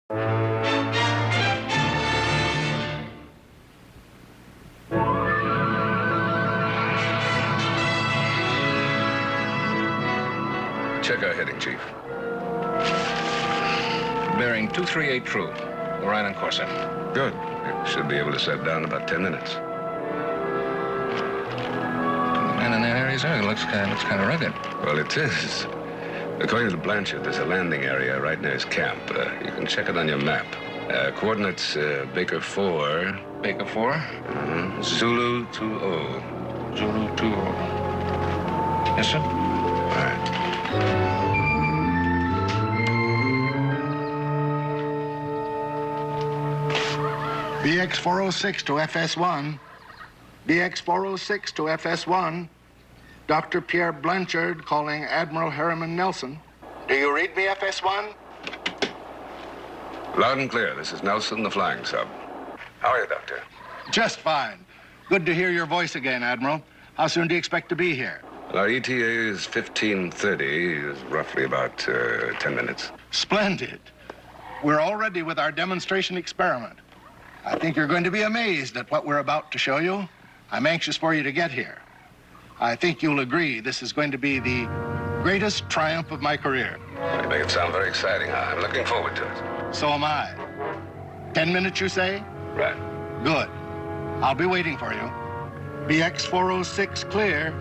Check our heading, Chief. Bearing 238 true. We're right on course, sir. Good. It should be able to set down in about 10 minutes. Man in that area, sir, it looks kind of rugged. Well, it is. According to Blanchard, there's a landing area right near his camp. You can check it on your map. Coordinates, Baker 4. Baker 4? Mm-hmm. Zulu 20. Zulu 20. Yes, sir? All right. BX-406 to FS1. BX-406 to FS1. Dr. Pierre Blanchard calling Admiral Harriman Nelson. Do you read me, FS1? Loud and clear. This is Nelson, the flying sub. How are you, Doctor? Just fine. Good to hear your voice again, Admiral. How soon do you expect to be here? Our ETA is 15:30, is roughly about 10 minutes. Splendid. We're all ready with our demonstration experiment. I think you're going to be amazed at what we're about to show you. I'm anxious for you to get here. I think you'll agree this is going to be the greatest triumph of my career. You make it sound very exciting. I'm looking forward to it. So am I. 10 minutes, you say? Right. Good. I'll be waiting for you. BX-406 clear.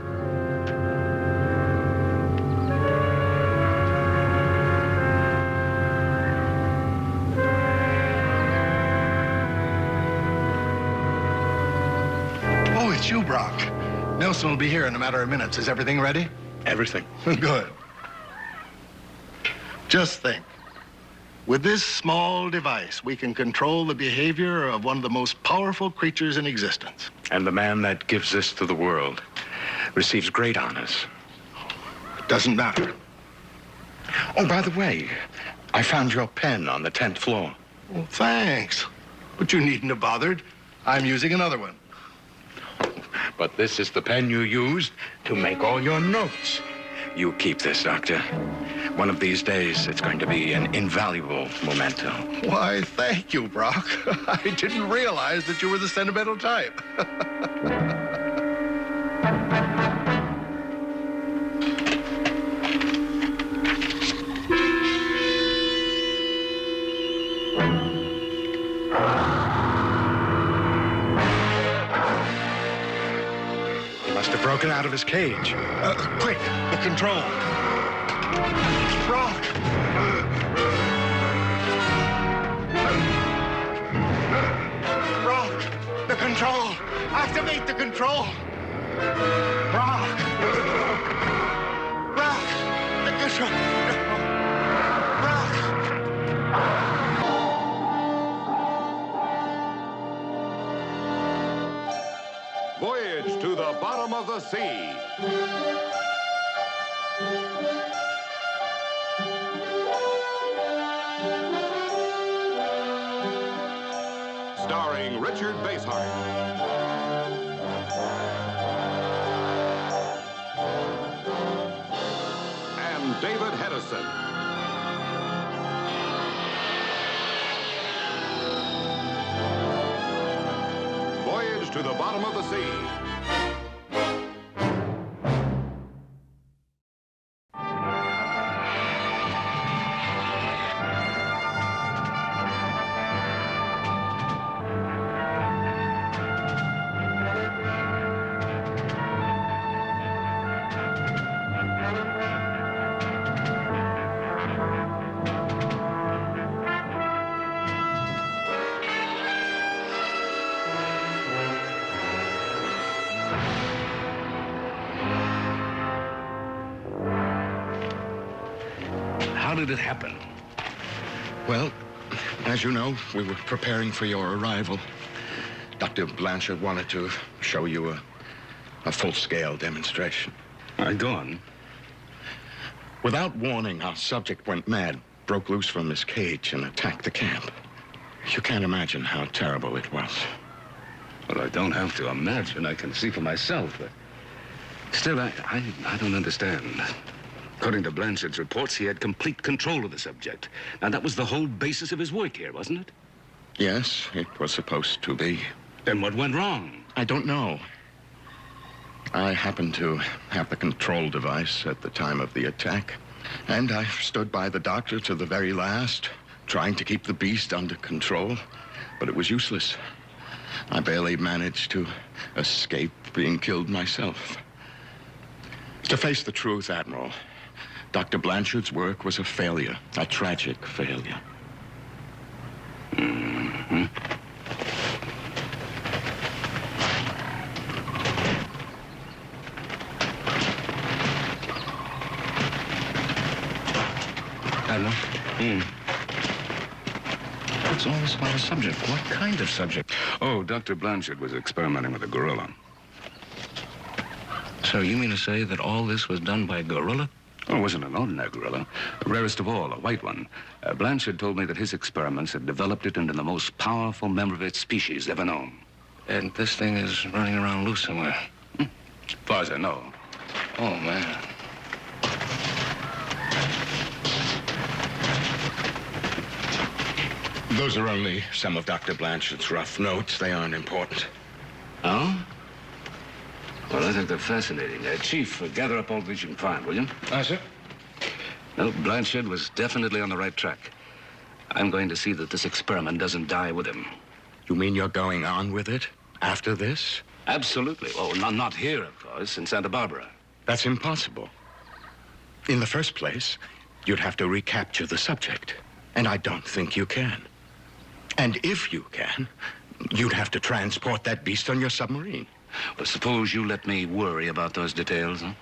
Oh, it's you, Brock. Nelson will be here in a matter of minutes. Is everything ready? Everything. Good. Just think. With this small device, we can control the behavior of one of the most powerful creatures in existence. And the man that gives this to the world receives great honors. It doesn't matter. Oh, by the way, I found your pen on the 10th floor. Well, thanks. But you needn't have bothered. I'm using another one. But this is the pen you used to make all your notes. You keep this, Doctor. One of these days, it's going to be an invaluable memento. Why, thank you, Brock. I didn't realize that you were the sentimental type. Broken out of his cage. Quick, the control. Brock! Brock, the control. Activate the control. Brock. Brock, the control. Brock. Voyage to the bottom of the sea. Starring Richard Basehart. And David Hedison. Voyage to the bottom of the sea. How did it happen? Well, as you know, we were preparing for your arrival. Dr. Blanchard wanted to show you a full-scale demonstration. All right, go on. Without warning, our subject went mad, broke loose from his cage, and attacked the camp. You can't imagine how terrible it was. Well, I don't have to imagine. I can see for myself. But still, I don't understand. According to Blanchard's reports, he had complete control of the subject. Now, that was the whole basis of his work here, wasn't it? Yes, it was supposed to be. Then what went wrong? I don't know. I happened to have the control device at the time of the attack, and I stood by the doctor to the very last, trying to keep the beast under control, but it was useless. I barely managed to escape being killed myself. To face the truth, Admiral, Dr. Blanchard's work was a failure, a tragic failure. Mm-hmm. Admiral? What's all this about a subject? What kind of subject? Oh, Dr. Blanchard was experimenting with a gorilla. So you mean to say that all this was done by a gorilla? Oh, it wasn't an ordinary gorilla. The rarest of all, a white one. Blanchard told me that his experiments had developed it into the most powerful member of its species ever known. And this thing is running around loose somewhere? As far as I know. Oh, man. Those are only some of Dr. Blanchard's rough notes. They aren't important. Oh? Well, I think they're fascinating. Chief, gather up all that you can find, will you? Aye, sir. No, Blanchard was definitely on the right track. I'm going to see that this experiment doesn't die with him. You mean you're going on with it after this? Absolutely. Oh, not here, of course, in Santa Barbara. That's impossible. In the first place, you'd have to recapture the subject, and I don't think you can. And if you can, you'd have to transport that beast on your submarine. Well, suppose you let me worry about those details, huh?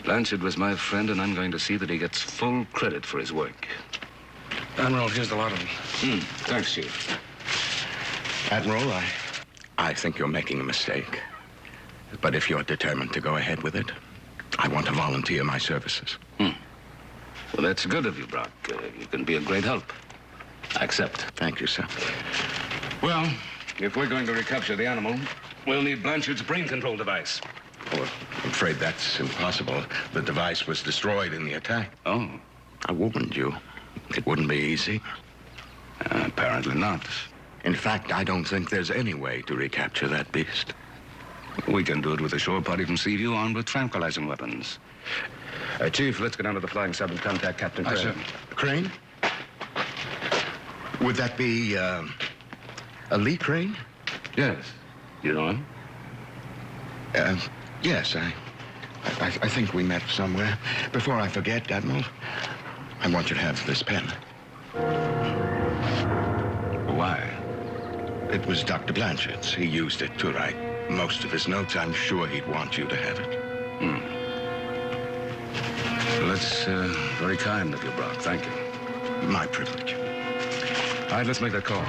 Blanchard was my friend, and I'm going to see that he gets full credit for his work. Admiral, here's the lot of them. Thanks, Chief. Admiral, I think you're making a mistake. But if you're determined to go ahead with it, I want to volunteer my services. Well, that's good of you, Brock. You can be a great help. I accept. Thank you, sir. Well, if we're going to recapture the animal, we'll need Blanchard's brain control device. Oh, I'm afraid that's impossible. The device was destroyed in the attack. Oh, I warned you. It wouldn't be easy. apparently not. In fact, I don't think there's any way to recapture that beast. We can do it with a shore party from Seaview armed with tranquilizing weapons. Chief, let's get down to the flying sub and contact Captain Crane. Sir. Crane? Would that be, a Lee Crane? Yes. You know him? Yes, I think we met somewhere. Before I forget, Admiral, I want you to have this pen. Why? It was Dr. Blanchard's. He used it to write most of his notes. I'm sure he'd want you to have it. Well, that's very kind of you, Brock. Thank you. My privilege. All right, let's make that call.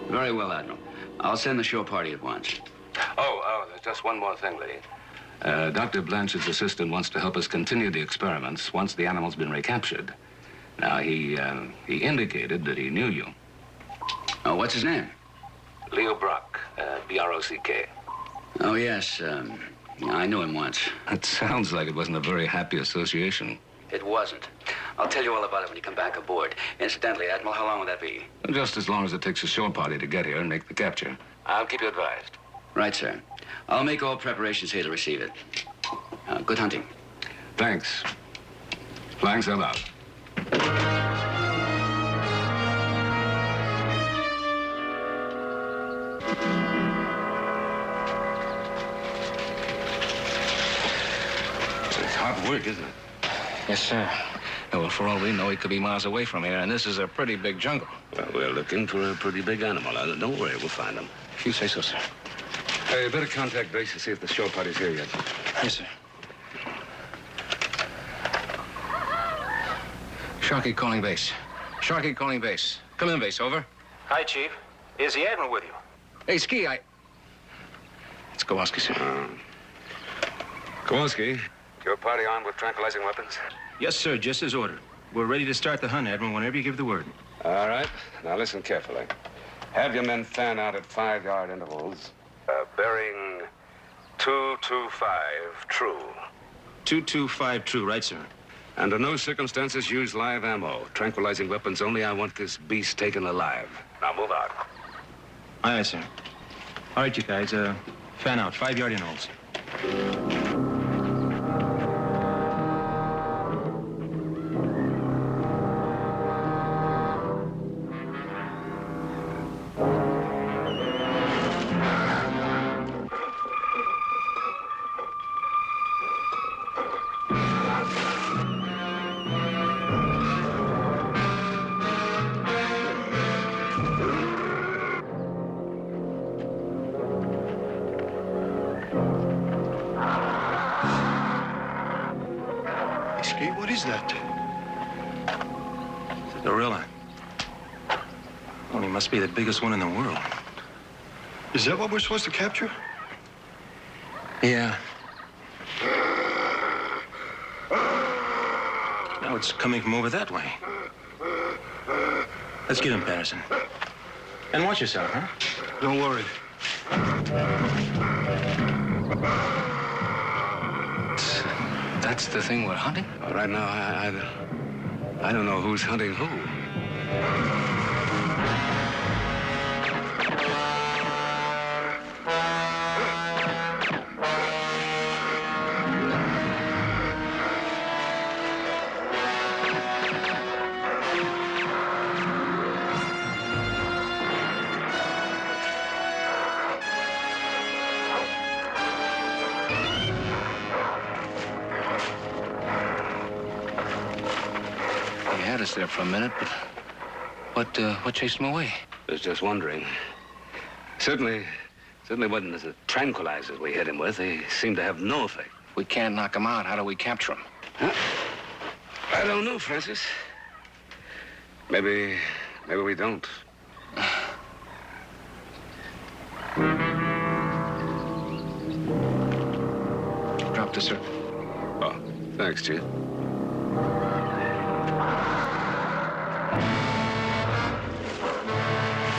Very well, Admiral. I'll send the shore party at once. Oh, there's just one more thing, Lee. Dr. Blanchard's assistant wants to help us continue the experiments once the animal's been recaptured. Now, he indicated that he knew you. Oh, what's his name? Leo Brock, B-R-O-C-K. Oh, yes. I knew him once. It sounds like it wasn't a very happy association. It wasn't. I'll tell you all about it when you come back aboard. Incidentally, Admiral, how long will that be? Just as long as it takes a shore party to get here and make the capture. I'll keep you advised. Right, sir. I'll make all preparations here to receive it. Good hunting. Thanks. Flying sub out. It's hard work, isn't it? Yes, sir. Well, for all we know, he could be miles away from here, and this is a pretty big jungle. Well, we're looking for a pretty big animal. Don't worry, we'll find him. If you say so, sir. Hey, you better contact base to see if the shore party's here yet. Yes, sir. Sharky calling base. Sharky calling base. Come in, base, over. Hi, Chief. Is the Admiral with you? Hey, Ski, It's Kowalski, sir. Kowalski, your party armed with tranquilizing weapons? Yes, sir, just as ordered. We're ready to start the hunt, Admiral, whenever you give the word. All right. Now listen carefully. Have your men fan out at 5-yard intervals. Bearing 225 true. 225 true, right, sir? Under no circumstances use live ammo. Tranquilizing weapons only. I want this beast taken alive. Now move out. Aye, aye, sir. All right, you guys, fan out, 5-yard intervals. What is that? It's a gorilla. Well, he must be the biggest one in the world. Is that what we're supposed to capture? Yeah. Now it's coming from over that way. Let's get him, Patterson. And watch yourself, huh? Don't worry. That's the thing we're hunting? Right now, I don't know who's hunting who. Had us there for a minute, but what chased him away? I was just wondering. Certainly wasn't the tranquilizers we hit him with. They seem to have no effect. If we can't knock him out, how do we capture him? Huh? I don't know, Francis. Maybe we don't. Drop this, sir. Oh, thanks, Chief.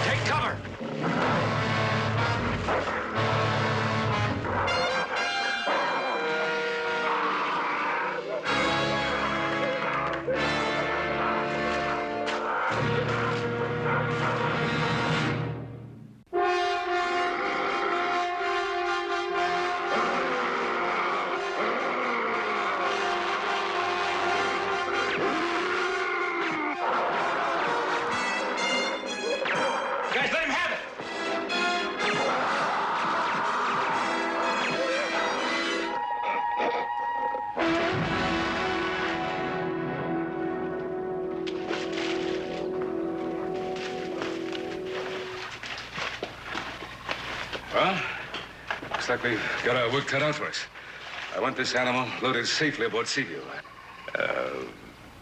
Take cover! Well, looks like we've got our work cut out for us. I want this animal loaded safely aboard Seaview.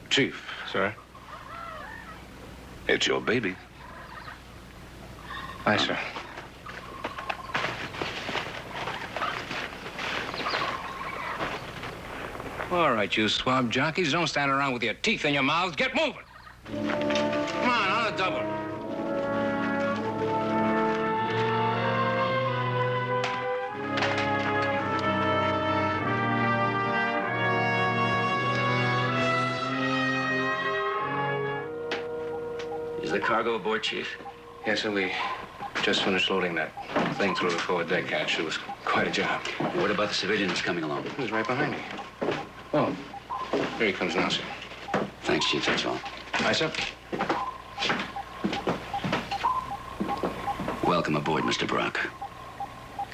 Chief. Sir? It's your baby. Aye, sir. All right, you swab jockeys, don't stand around with your teeth in your mouths. Get moving! Come on the double. Is the cargo aboard, Chief? Yes, sir, we just finished loading that thing through the forward deck hatch. It was quite a job. What about the civilian that's coming along? He was right behind me. Oh, here he comes now, sir. Thanks, Chief, that's all. Aye, sir. Welcome aboard, Mr. Brock.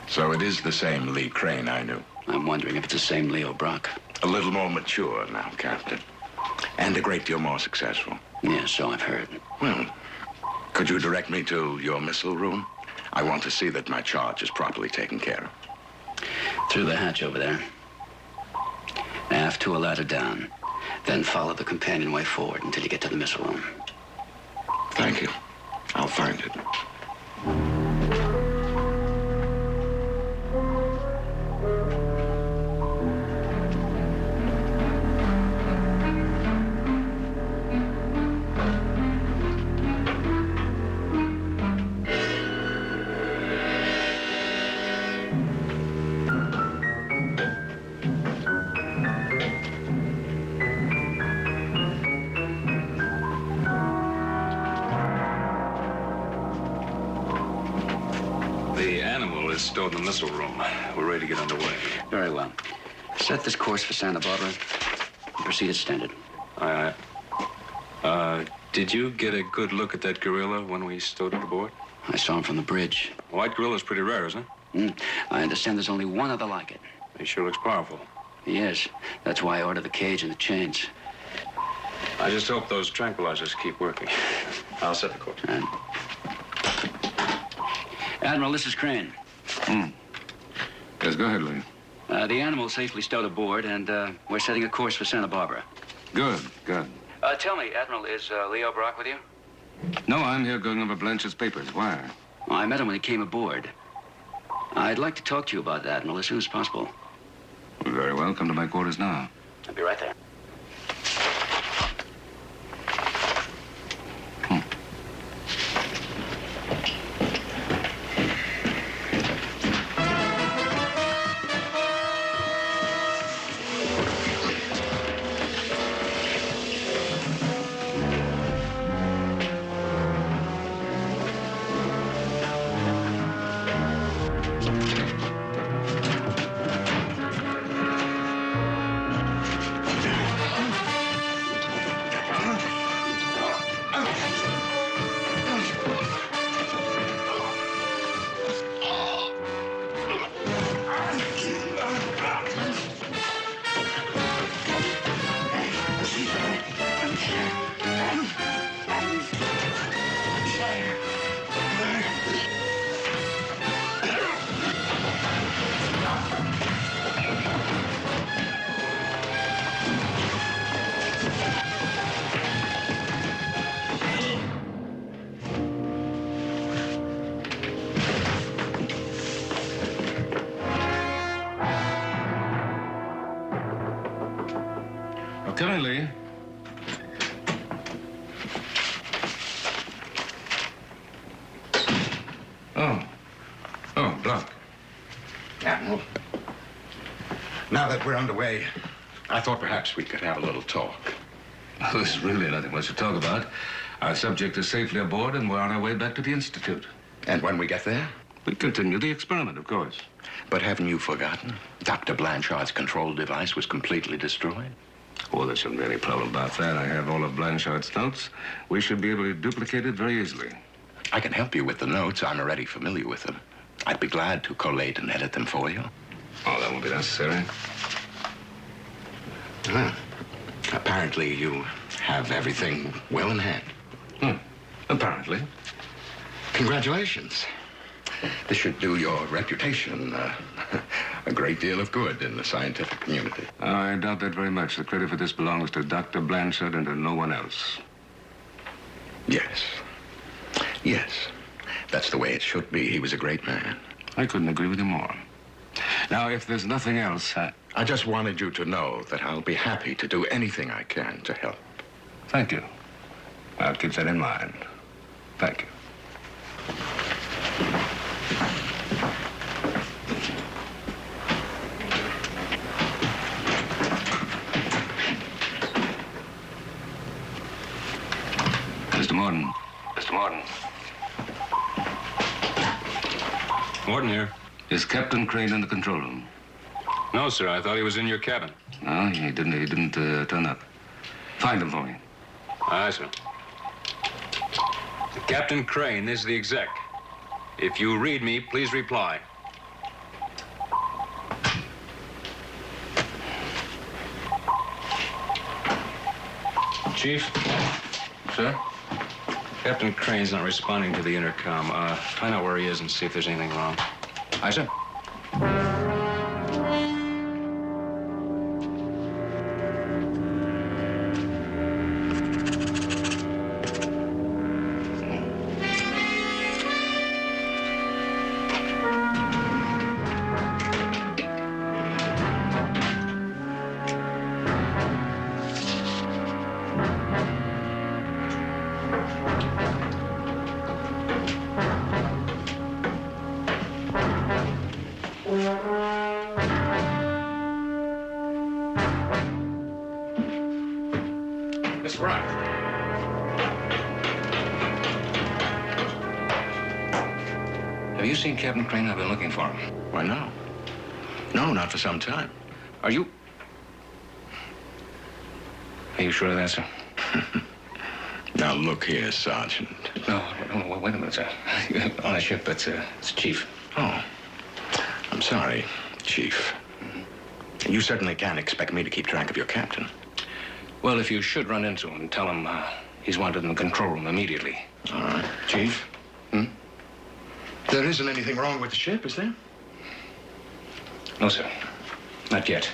So it is the same Lee Crane I knew. I'm wondering if it's the same Leo Brock. A little more mature now, Captain. And a great deal more successful. Yes, so I've heard. Well, could you direct me to your missile room? I want to see that my charge is properly taken care of. Through the hatch over there. Aft to a ladder down. Then follow the companionway forward until you get to the missile room. Thank you. I'll find it. stowed in the missile room. We're ready to get underway. Very well. Set this course for Santa Barbara and proceed as standard. Aye, aye. Did you get a good look at that gorilla when we stowed it aboard? I saw him from the bridge. White gorilla's pretty rare, isn't it? I understand there's only one other like it. He sure looks powerful. He is. That's why I ordered the cage and the chains. I just hope those tranquilizers keep working. I'll set the course. Admiral, this is Crane. Yes, go ahead, Lee. The animal's safely stowed aboard, and we're setting a course for Santa Barbara. Good, good. Tell me, Admiral, is Leo Brock with you? No, I'm here going over Blanche's papers. Why? Well, I met him when he came aboard. I'd like to talk to you about that, Admiral, as soon as possible. Very well. Come to my quarters now. I'll be right there. Okay, Lee. Oh, Block. Admiral, now that we're underway, I thought perhaps we could have a little talk. Well, there's really nothing much to talk about. Our subject is safely aboard, and we're on our way back to the Institute. And when we get there? We continue the experiment, of course. But haven't you forgotten? Dr. Blanchard's control device was completely destroyed. Oh, there shouldn't be any problem about that. I have all of Blanchard's notes. We should be able to duplicate it very easily. I can help you with the notes. I'm already familiar with them. I'd be glad to collate and edit them for you. Oh, that won't be necessary. Apparently, you have everything well in hand. Apparently. Congratulations. This should do your reputation a great deal of good in the scientific community. I doubt that very much. The credit for this belongs to Dr. Blanchard and to no one else. Yes. Yes. That's the way it should be. He was a great man. I couldn't agree with you more. Now, if there's nothing else, I just wanted you to know that I'll be happy to do anything I can to help. Thank you. I'll keep that in mind. Thank you. Mr. Morton. Mr. Morton. Morton here. Is Captain Crane in the control room? No, sir. I thought he was in your cabin. No, he didn't turn up. Find him for me. Aye, sir. Captain Crane is the exec. If you read me, please reply. Chief? Sir? Captain Crane's not responding to the intercom. Find out where he is and see if there's anything wrong. Aye, sir. Mr. Brown. Have Have you seen Captain Crane? I've been looking for him. Why, no. No, not for some time. Are you sure of that, sir? Now, look here, Sergeant. No, wait a minute, sir. On a ship, it's Chief. Oh, I'm sorry, Chief. You certainly can't expect me to keep track of your captain. Well, if you should run into him, tell him he's wanted in the control room immediately. All right. Chief? There isn't anything wrong with the ship, is there? No, sir. Not yet.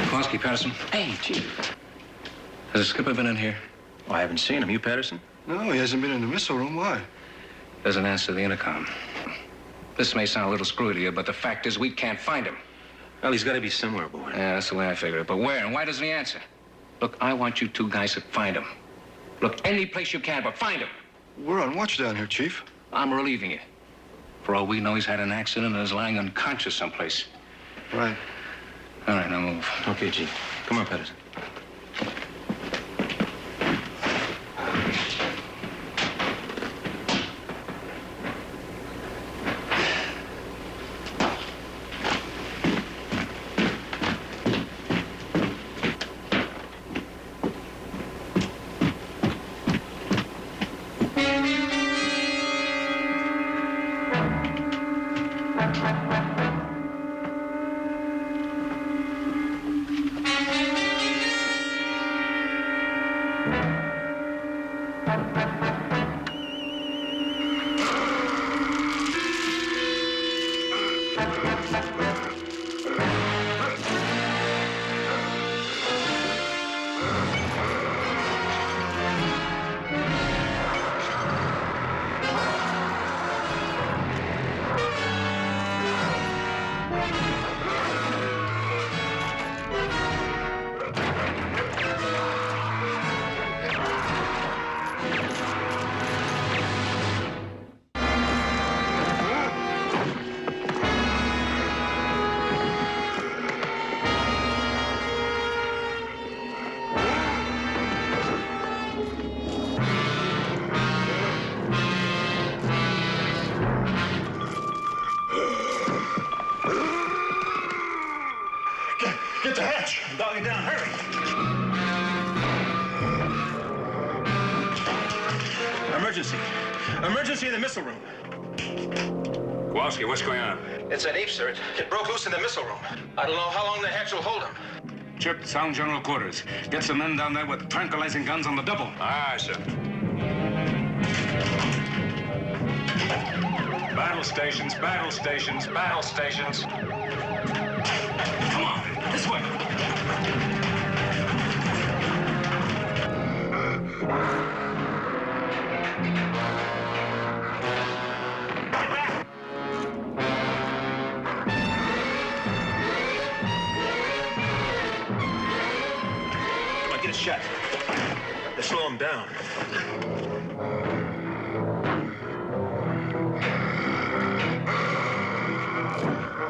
Kowalski, Patterson. Hey, Chief. Has the skipper been in here? Oh, I haven't seen him. You, Patterson? No, he hasn't been in the missile room. Why? Doesn't answer the intercom. This may sound a little screwy to you, but the fact is we can't find him. Well, he's got to be somewhere aboard. Yeah, that's the way I figured it. But where and why doesn't he answer? Look, I want you two guys to find him. Look, any place you can, but find him. We're on watch down here, Chief. I'm relieving you. For all we know, he's had an accident and is lying unconscious someplace. Right. All right, now move. Okay, Chief. Come on, Patterson. Get the hatch. Dog it down. Hurry. Emergency. Emergency in the missile room. Kowalski, what's going on? It's an ape, sir. It broke loose in the missile room. I don't know how long the hatch will hold him. Chip, sound general quarters. Get some men down there with tranquilizing guns on the double. Aye, sir. Battle stations, battle stations, battle stations. Come on, this way. Come on, get a shot. Let's slow him down.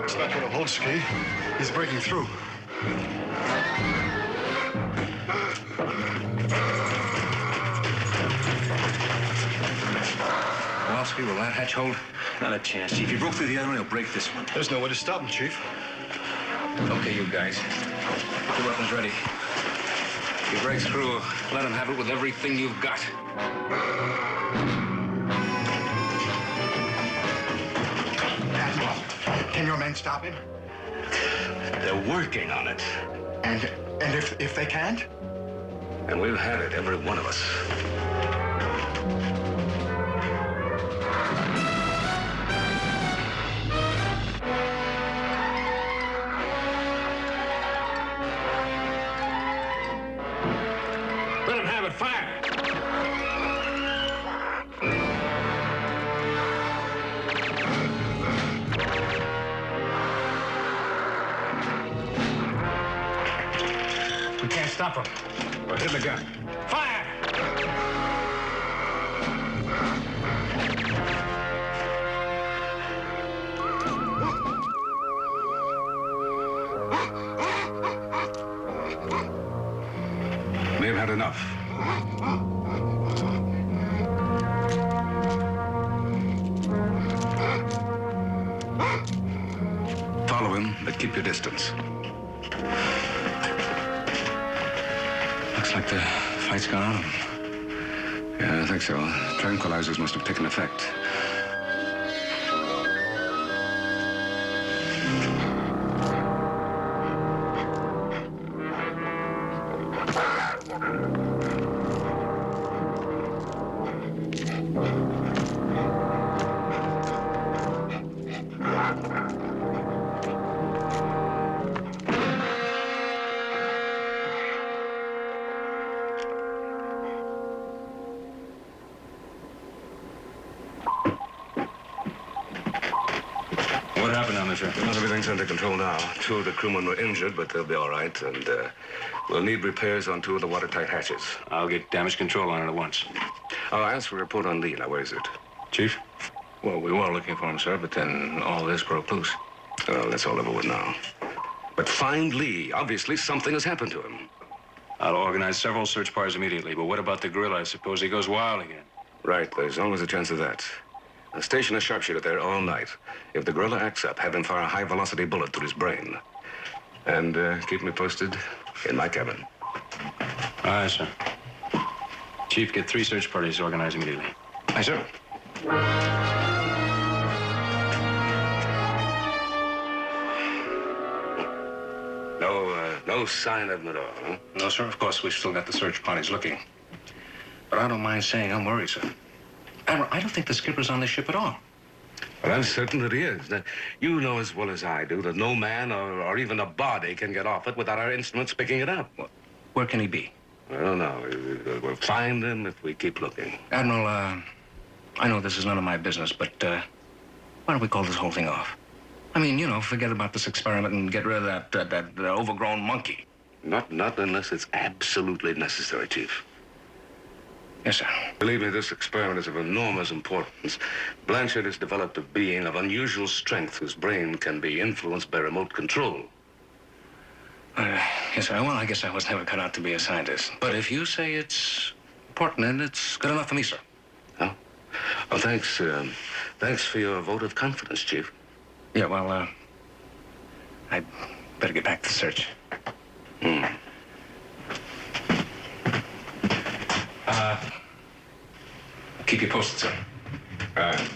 It's not gonna hold, Ski. He's breaking through. Kowalski, will that hatch hold? Not a chance, Chief. He broke through the other one, he'll break this one. There's no way to stop him, Chief. Okay, you guys. Get your weapons ready. If he breaks through, let him have it with everything you've got. Can your men stop him? They're working on it. And if they can't? And we'll have it, every one of us. Let him have it. Fire! We can't stop him. We'll hit the gun. Fire! May have had enough. Follow him, but keep your distance. Looks like the fight's gone out of him. Yeah, I think so. Tranquilizers must have taken effect. What happened now, mister? Well, everything's under control now. 2 of the crewmen were injured, but they'll be all right. And we'll need repairs on 2 of the watertight hatches. I'll get damage control on it at once. I'll ask for a report on Lee. Now, where is it? Chief? Well, we were looking for him, sir, but then all this broke loose. Well, that's all over with now. But find Lee. Obviously, something has happened to him. I'll organize several search parties immediately, but what about the gorilla? I suppose he goes wild again. Right, there's always a chance of that. I'll station a sharpshooter there all night. If the gorilla acts up, have him fire a high-velocity bullet through his brain. And keep me posted in my cabin. Aye, sir. Chief, get 3 search parties organized immediately. Aye, sir. No sign of him at all, huh? No, sir. Of course, we've still got the search parties looking. But I don't mind saying I'm worried, sir. Admiral, I don't think the skipper's on this ship at all. Well, I'm certain that he is. Now, you know as well as I do that no man or even a body can get off it without our instruments picking it up. Well, where can he be? I don't know. We'll find him if we keep looking. Admiral, I know this is none of my business, but why don't we call this whole thing off? I mean, you know, forget about this experiment and get rid of that overgrown monkey. Not unless it's absolutely necessary, Chief. Yes, sir. Believe me, this experiment is of enormous importance. Blanchard has developed a being of unusual strength whose brain can be influenced by remote control. Yes, sir. Well, I guess I was never cut out to be a scientist. But if you say it's important, then it's good enough for me, sir. Oh? Well, thanks. Thanks for your vote of confidence, Chief. Yeah, well, I'd better get back to the search. Keep you posted, sir. All right.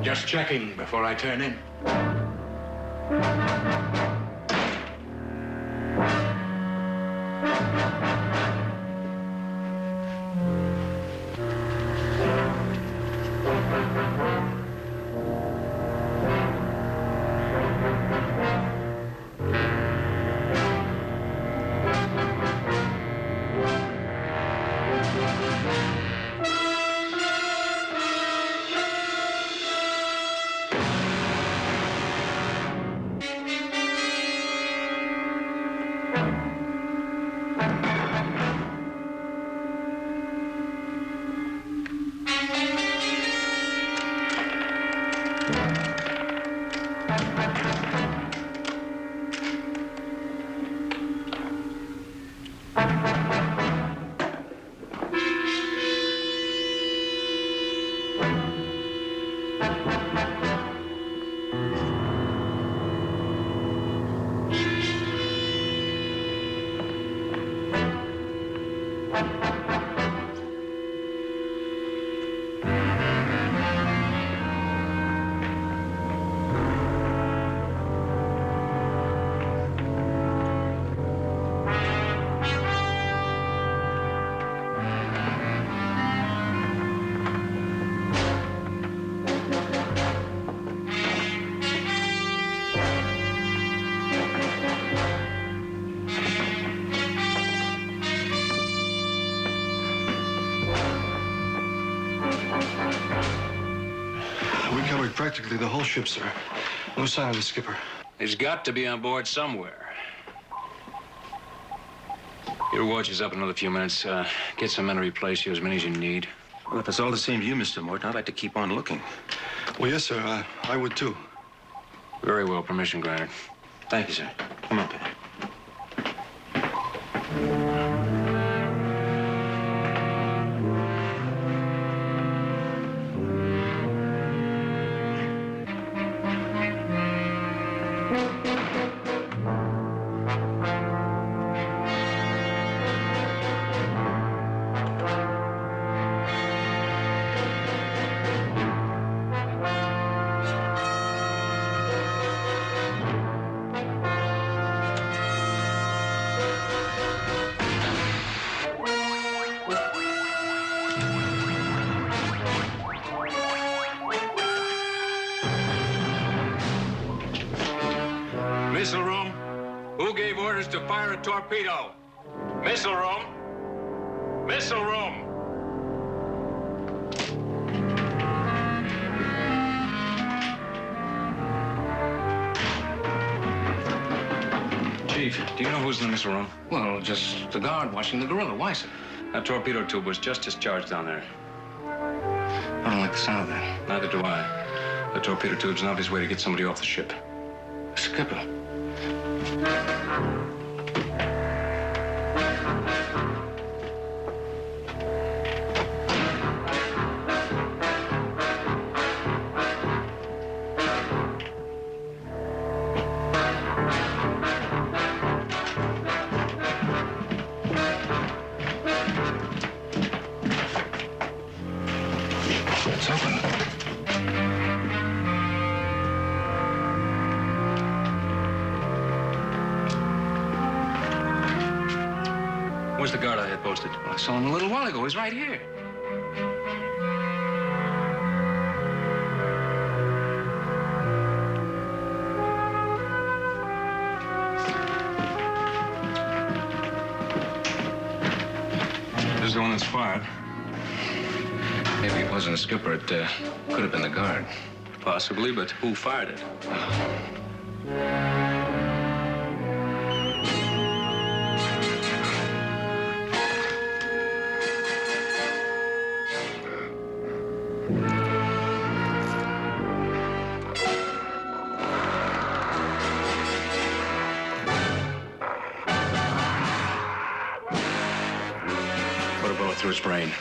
Just checking before I turn in. We covered practically the whole ship, sir. No sign of the skipper. He's got to be on board somewhere. Your watch is up in another few minutes. Get some men to replace you, as many as you need. Well, if it's all the same to you, Mr. Morton, I'd like to keep on looking. Well, yes, sir. I would, too. Very well. Permission granted. Thank you, sir. Come on, Penny. Missile room. Who gave orders to fire a torpedo? Missile room. Missile room. Chief, do you know who's in the missile room? Well, just the guard watching the gorilla. Why, sir? That torpedo tube was just discharged down there. I don't like the sound of that. Neither do I. The torpedo tube's an obvious way to get somebody off the ship. Skipper. It's open. Where's the guard I had posted? I saw him a little while ago. He's right here. This is the one that's fired. Maybe it wasn't a skipper. It could have been the guard. Possibly, but who fired it? through its brain.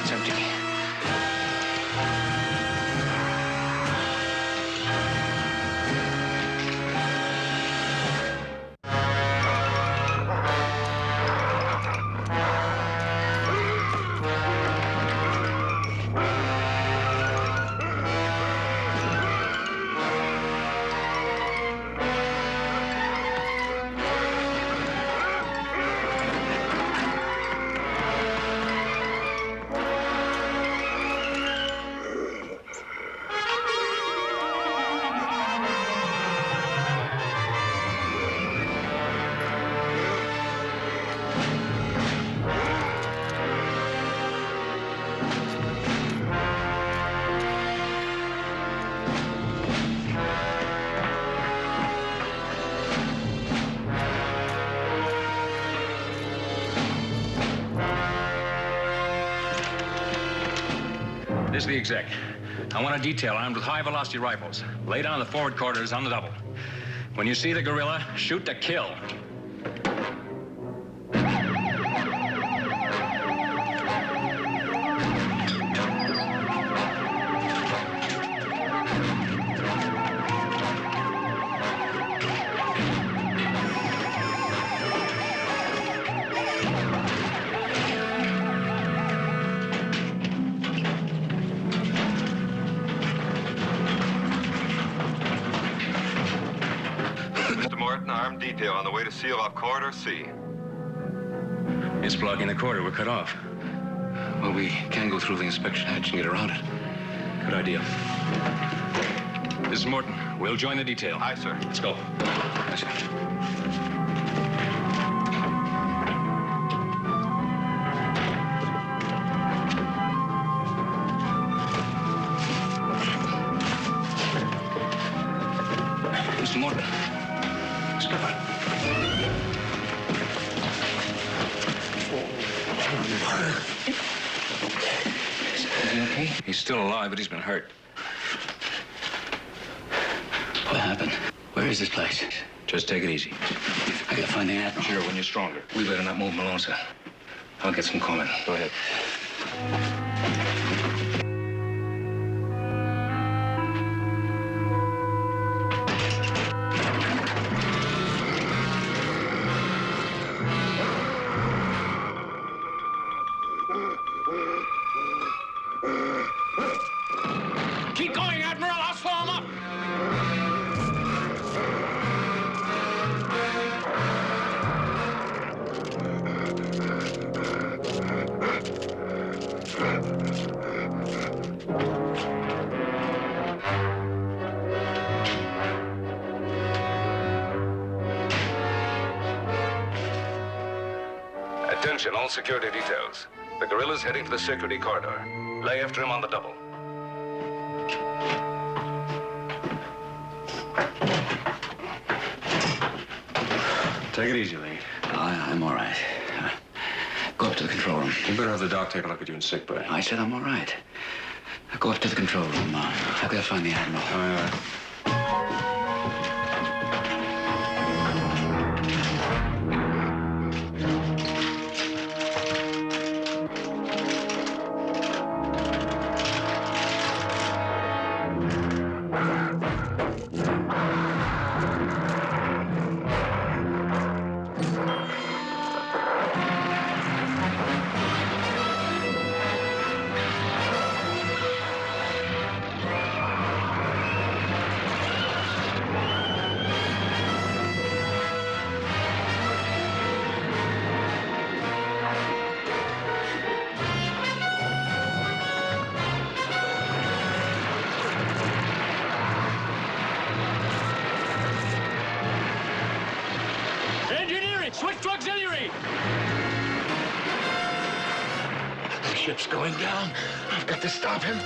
It's empty. This is the exec. I want a detail armed with high-velocity rifles. Lay down in the forward quarters on the double. When you see the gorilla, shoot to kill. Detail on the way to seal off corridor C. It's blocking the corridor. We're cut off. Well, we can go through the inspection hatch and get around it. Good idea. This is Morton. We'll join the detail. Aye, sir. Let's go. Aye, sir. Mr. Morton. Skipper. Is he okay? He's still alive, but he's been hurt. What happened? Where is this place? Just take it easy. I gotta find the admiral. Sure, when you're stronger. We better not move him alone, sir. I'll get some comment. Go ahead. Keep going, Admiral. I'll slow him up. Attention, all security details. The gorilla's heading for the security corridor. Lay after him on the double. Take it easy, Lee. I'm all right. Go up to the control room. You better have the doc take a look at you in sick bay. I said I'm all right. Go up to the control room. I've got to find the admiral. All right. Switch to auxiliary! The ship's going down. I've got to stop him.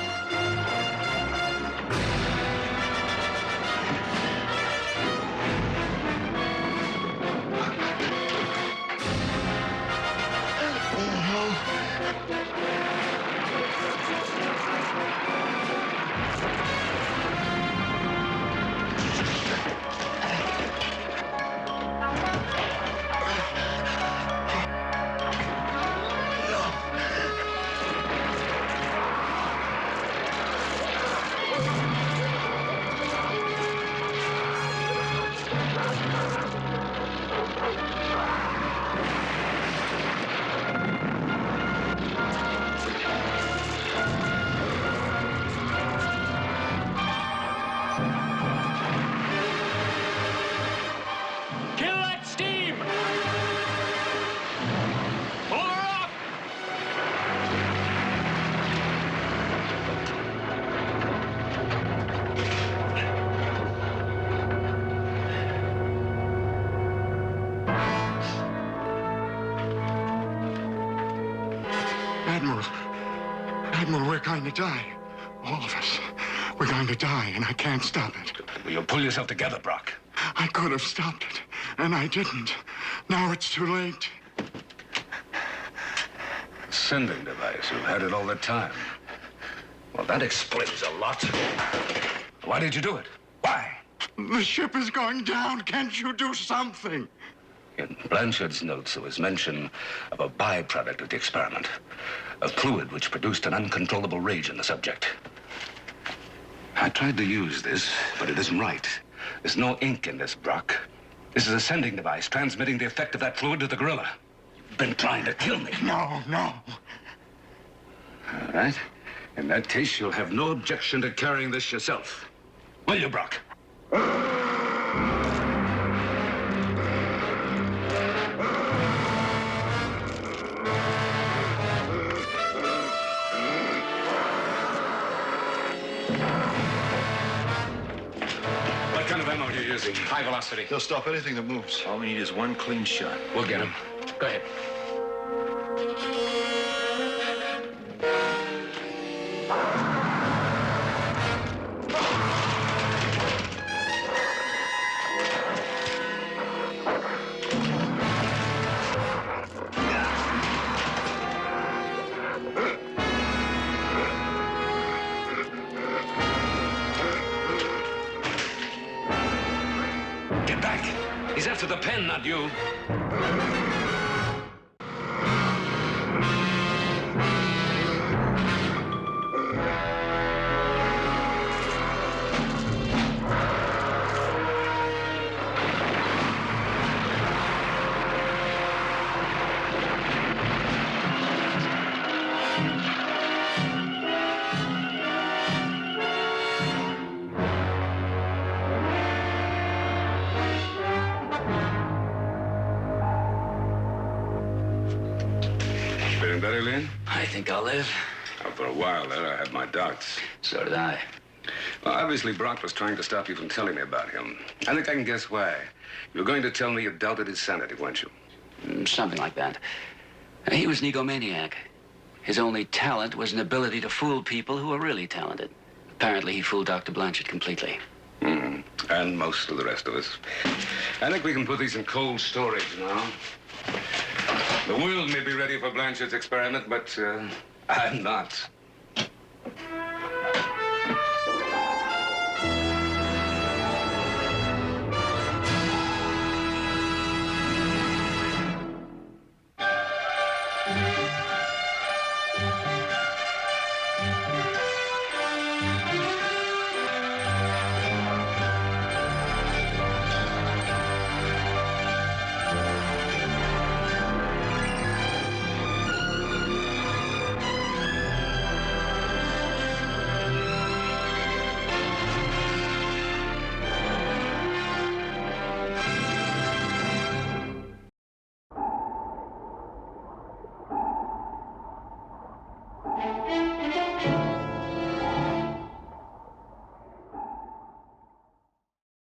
going to die. All of us. We're going to die, and I can't stop it. Will you pull yourself together, Brock? I could have stopped it, and I didn't. Now it's too late. Sending device. You've had it all the time. Well, that explains a lot. Why did you do it? Why? The ship is going down. Can't you do something? In Blanchard's notes, there was mention of a byproduct of the experiment. A fluid which produced an uncontrollable rage in the subject. I tried to use this, but it isn't right. There's no ink in this, Brock. This is a sending device transmitting the effect of that fluid to the gorilla. You've been trying to kill me. No. All right. In that case, you'll have no objection to carrying this yourself. Will you, Brock? What kind of ammo are you using? High velocity. He'll stop anything that moves. All we need is one clean shot. We'll get him. Go ahead. Get back. He's after the pen, not you. Feeling better, Lynn? I think I'll live. Well, for a while there, I had my doubts. So did I. Well, obviously, Brock was trying to stop you from telling me about him. I think I can guess why. You were going to tell me you doubted his sanity, weren't you? Something like that. He was an egomaniac. His only talent was an ability to fool people who were really talented. Apparently, he fooled Dr. Blanchard completely. And most of the rest of us. I think we can put these in cold storage now. The world may be ready for Blanchard's experiment, but I'm not.